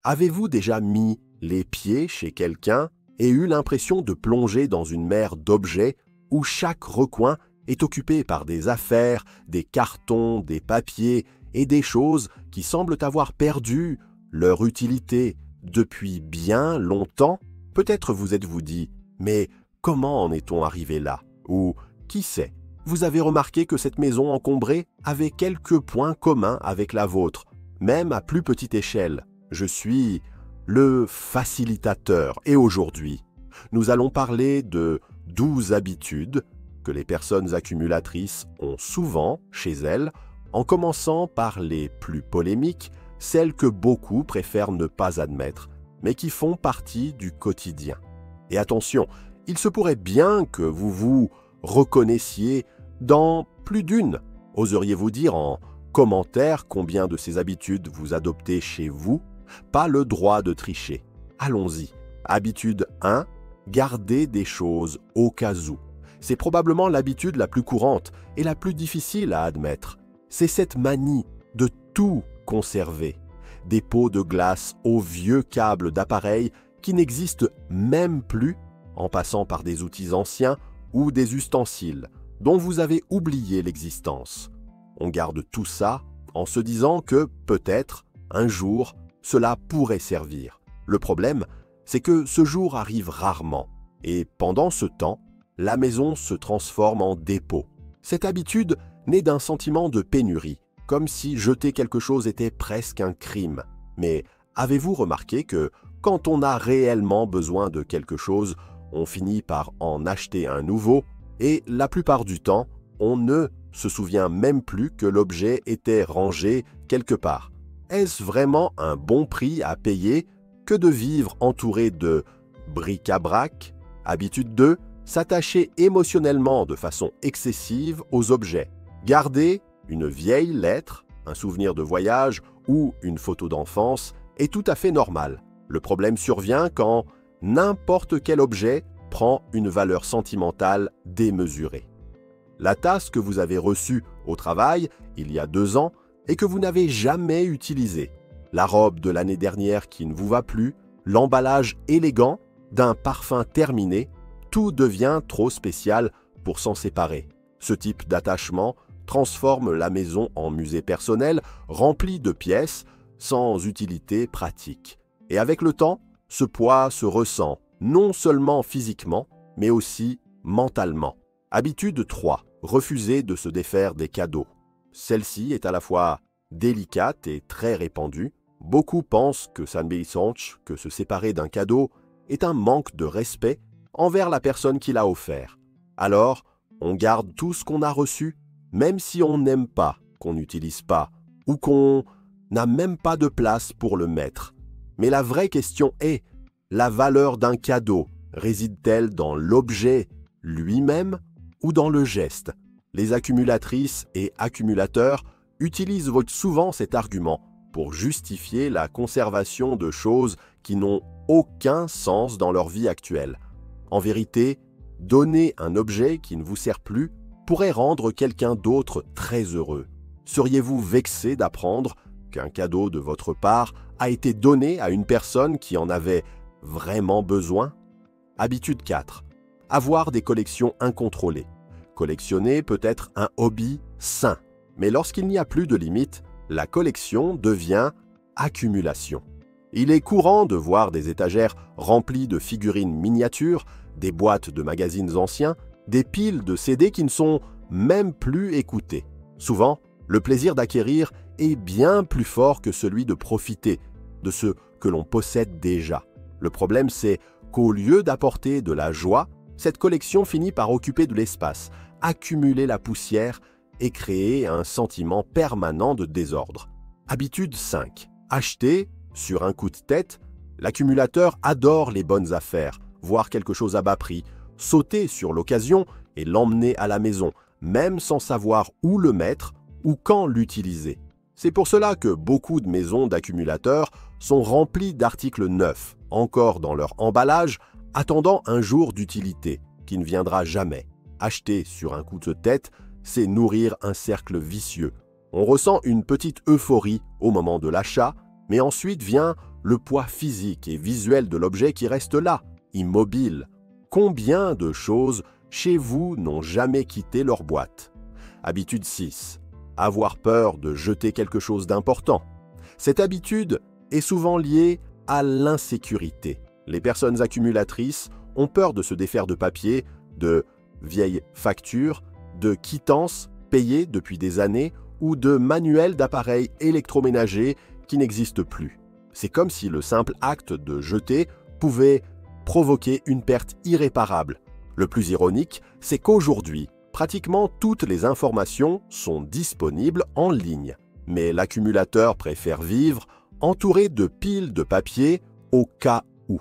Avez-vous déjà mis les pieds chez quelqu'un et eu l'impression de plonger dans une mer d'objets où chaque recoin est occupé par des affaires, des cartons, des papiers et des choses qui semblent avoir perdu leur utilité depuis bien longtemps? Peut-être vous êtes-vous dit « Mais comment en est-on arrivé là ?» Ou « Qui sait, vous avez remarqué que cette maison encombrée avait quelques points communs avec la vôtre, même à plus petite échelle. Je suis le facilitateur et aujourd'hui, nous allons parler de 12 habitudes que les personnes accumulatrices ont souvent chez elles, en commençant par les plus polémiques, celles que beaucoup préfèrent ne pas admettre, mais qui font partie du quotidien. Et attention, il se pourrait bien que vous vous reconnaissiez dans plus d'une. Oseriez-vous dire en commentaire combien de ces habitudes vous adoptez chez vous? Pas le droit de tricher. Allons-y. Habitude 1. Garder des choses au cas où. C'est probablement l'habitude la plus courante et la plus difficile à admettre. C'est cette manie de tout conserver. Des pots de glace aux vieux câbles d'appareils qui n'existent même plus, en passant par des outils anciens ou des ustensiles dont vous avez oublié l'existence. On garde tout ça en se disant que, peut-être, un jour, cela pourrait servir. Le problème, c'est que ce jour arrive rarement, et pendant ce temps, la maison se transforme en dépôt. Cette habitude naît d'un sentiment de pénurie, comme si jeter quelque chose était presque un crime. Mais avez-vous remarqué que, quand on a réellement besoin de quelque chose, on finit par en acheter un nouveau, et la plupart du temps, on ne se souvient même plus que l'objet était rangé quelque part. Est-ce vraiment un bon prix à payer que de vivre entouré de bric-à-brac? Habitude 2, s'attacher émotionnellement de façon excessive aux objets. Garder une vieille lettre, un souvenir de voyage ou une photo d'enfance est tout à fait normal. Le problème survient quand n'importe quel objet prend une valeur sentimentale démesurée. La tasse que vous avez reçue au travail il y a 2 ans et que vous n'avez jamais utilisée, la robe de l'année dernière qui ne vous va plus, l'emballage élégant d'un parfum terminé, tout devient trop spécial pour s'en séparer. Ce type d'attachement transforme la maison en musée personnel rempli de pièces sans utilité pratique. Et avec le temps, ce poids se ressent non seulement physiquement, mais aussi mentalement. Habitude 3. Refuser de se défaire des cadeaux. Celle-ci est à la fois délicate et très répandue. Beaucoup pensent que que se séparer d'un cadeau est un manque de respect envers la personne qui l'a offert. Alors, on garde tout ce qu'on a reçu, même si on n'aime pas, qu'on n'utilise pas, ou qu'on n'a même pas de place pour le mettre. Mais la vraie question est, la valeur d'un cadeau réside-t-elle dans l'objet lui-même ou dans le geste? Les accumulatrices et accumulateurs utilisent souvent cet argument pour justifier la conservation de choses qui n'ont aucun sens dans leur vie actuelle. En vérité, donner un objet qui ne vous sert plus pourrait rendre quelqu'un d'autre très heureux. Seriez-vous vexé d'apprendre qu'un cadeau de votre part a été donné à une personne qui en avait vraiment besoin? Habitude 4. Avoir des collections incontrôlées. Collectionner peut être un hobby sain, mais lorsqu'il n'y a plus de limite, la collection devient accumulation. Il est courant de voir des étagères remplies de figurines miniatures, des boîtes de magazines anciens, des piles de CD qui ne sont même plus écoutées. Souvent, le plaisir d'acquérir est bien plus fort que celui de profiter de ce que l'on possède déjà. Le problème, c'est qu'au lieu d'apporter de la joie, cette collection finit par occuper de l'espace, accumuler la poussière et créer un sentiment permanent de désordre. Habitude 5. Acheter sur un coup de tête. L'accumulateur adore les bonnes affaires, voir quelque chose à bas prix, sauter sur l'occasion et l'emmener à la maison, même sans savoir où le mettre ou quand l'utiliser. C'est pour cela que beaucoup de maisons d'accumulateurs sont remplies d'articles neufs, encore dans leur emballage, attendant un jour d'utilité, qui ne viendra jamais. Acheter sur un coup de tête, c'est nourrir un cercle vicieux. On ressent une petite euphorie au moment de l'achat, mais ensuite vient le poids physique et visuel de l'objet qui reste là, immobile. Combien de choses chez vous n'ont jamais quitté leur boîte? Habitude 6. Avoir peur de jeter quelque chose d'important. Cette habitude est souvent liée à l'insécurité. Les personnes accumulatrices ont peur de se défaire de papiers, de vieilles factures, de quittances payées depuis des années ou de manuels d'appareils électroménagers qui n'existent plus. C'est comme si le simple acte de jeter pouvait provoquer une perte irréparable. Le plus ironique, c'est qu'aujourd'hui, pratiquement toutes les informations sont disponibles en ligne. Mais l'accumulateur préfère vivre entouré de piles de papier au cas où.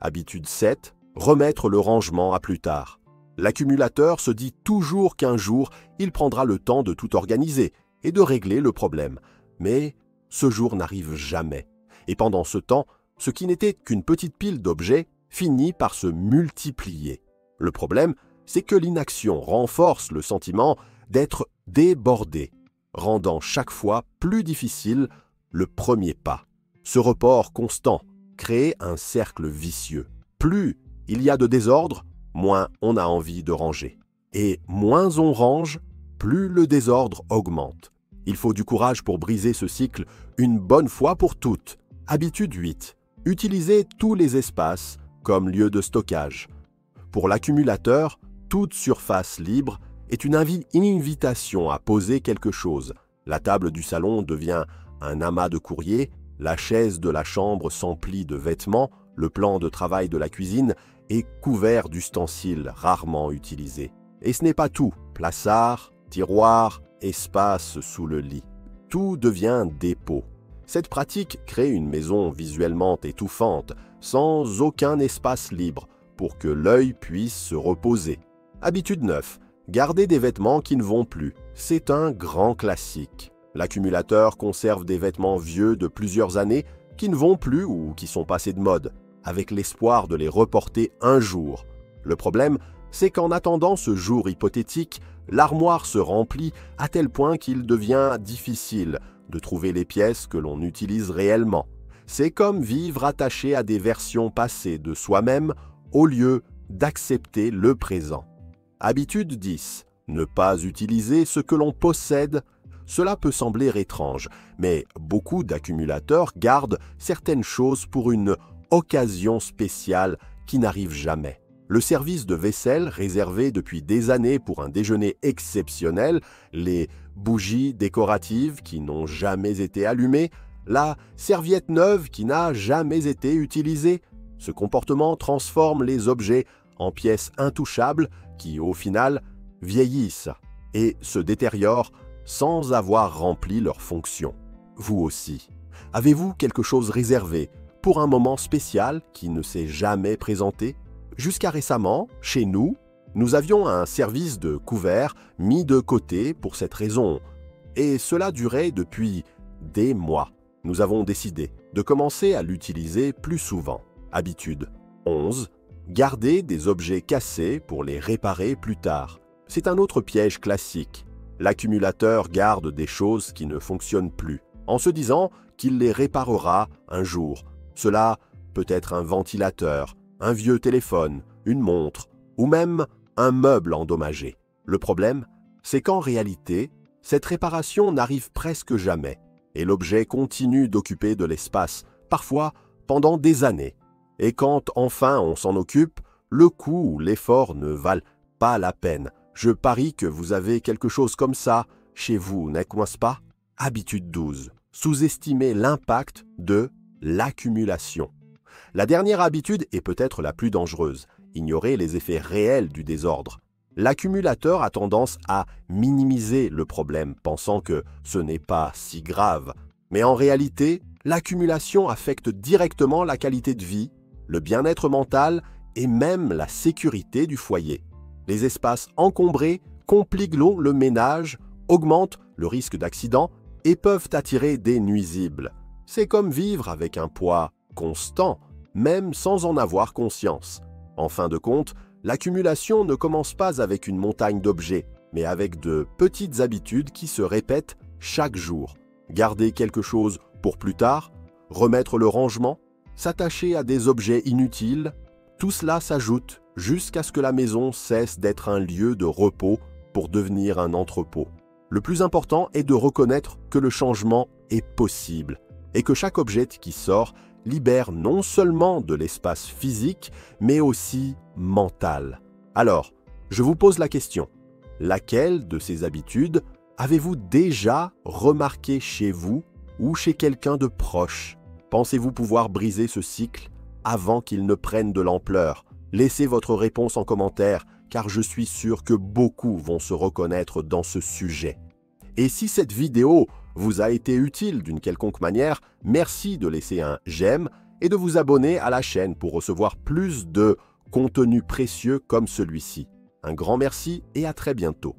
Habitude 7. Remettre le rangement à plus tard. L'accumulateur se dit toujours qu'un jour, il prendra le temps de tout organiser et de régler le problème. Mais ce jour n'arrive jamais. Et pendant ce temps, ce qui n'était qu'une petite pile d'objets finit par se multiplier. Le problème, c'est que l'inaction renforce le sentiment d'être débordé, rendant chaque fois plus difficile le premier pas. Ce report constant crée un cercle vicieux. Plus il y a de désordre, moins on a envie de ranger. Et moins on range, plus le désordre augmente. Il faut du courage pour briser ce cycle une bonne fois pour toutes. Habitude 8. Utiliser tous les espaces comme lieu de stockage. Pour l'accumulateur, toute surface libre est une invitation à poser quelque chose. La table du salon devient un amas de courriers, la chaise de la chambre s'emplit de vêtements, le plan de travail de la cuisine est couvert d'ustensiles rarement utilisés. Et ce n'est pas tout. Plaçard, tiroir, espace sous le lit. Tout devient dépôt. Cette pratique crée une maison visuellement étouffante, sans aucun espace libre, pour que l'œil puisse se reposer. Habitude 9. Garder des vêtements qui ne vont plus. C'est un grand classique. L'accumulateur conserve des vêtements vieux de plusieurs années qui ne vont plus ou qui sont passés de mode, avec l'espoir de les reporter un jour. Le problème, c'est qu'en attendant ce jour hypothétique, l'armoire se remplit à tel point qu'il devient difficile de trouver les pièces que l'on utilise réellement. C'est comme vivre attaché à des versions passées de soi-même au lieu d'accepter le présent. Habitude 10. Ne pas utiliser ce que l'on possède. Cela peut sembler étrange, mais beaucoup d'accumulateurs gardent certaines choses pour une occasion spéciale qui n'arrive jamais. Le service de vaisselle réservé depuis des années pour un déjeuner exceptionnel, les bougies décoratives qui n'ont jamais été allumées, la serviette neuve qui n'a jamais été utilisée. Ce comportement transforme les objets en pièces intouchables qui, au final, vieillissent et se détériorent sans avoir rempli leur fonction. Vous aussi, avez-vous quelque chose réservé pour un moment spécial qui ne s'est jamais présenté? Jusqu'à récemment, chez nous, nous avions un service de couvert mis de côté pour cette raison, et cela durait depuis des mois. Nous avons décidé de commencer à l'utiliser plus souvent. Habitude 11. Garder des objets cassés pour les réparer plus tard. C'est un autre piège classique. L'accumulateur garde des choses qui ne fonctionnent plus, en se disant qu'il les réparera un jour. Cela peut être un ventilateur, un vieux téléphone, une montre, ou même un meuble endommagé. Le problème, c'est qu'en réalité, cette réparation n'arrive presque jamais, et l'objet continue d'occuper de l'espace, parfois pendant des années. Et quand enfin on s'en occupe, le coût ou l'effort ne valent pas la peine. Je parie que vous avez quelque chose comme ça chez vous, n'est-ce pas? Habitude 12. Sous-estimer l'impact de l'accumulation. La dernière habitude est peut-être la plus dangereuse, ignorer les effets réels du désordre. L'accumulateur a tendance à minimiser le problème, pensant que ce n'est pas si grave. Mais en réalité, l'accumulation affecte directement la qualité de vie, le bien-être mental et même la sécurité du foyer. Les espaces encombrés compliquent le ménage, augmentent le risque d'accident et peuvent attirer des nuisibles. C'est comme vivre avec un poids constant, même sans en avoir conscience. En fin de compte, l'accumulation ne commence pas avec une montagne d'objets, mais avec de petites habitudes qui se répètent chaque jour. Garder quelque chose pour plus tard, remettre le rangement, s'attacher à des objets inutiles, tout cela s'ajoute jusqu'à ce que la maison cesse d'être un lieu de repos pour devenir un entrepôt. Le plus important est de reconnaître que le changement est possible et que chaque objet qui sort libère non seulement de l'espace physique, mais aussi mental. Alors, je vous pose la question, laquelle de ces habitudes avez-vous déjà remarqué chez vous ou chez quelqu'un de proche? Pensez-vous pouvoir briser ce cycle avant qu'il ne prenne de l'ampleur? Laissez votre réponse en commentaire, car je suis sûr que beaucoup vont se reconnaître dans ce sujet. Et si cette vidéo vous a été utile d'une quelconque manière, merci de laisser un j'aime et de vous abonner à la chaîne pour recevoir plus de contenu précieux comme celui-ci. Un grand merci et à très bientôt.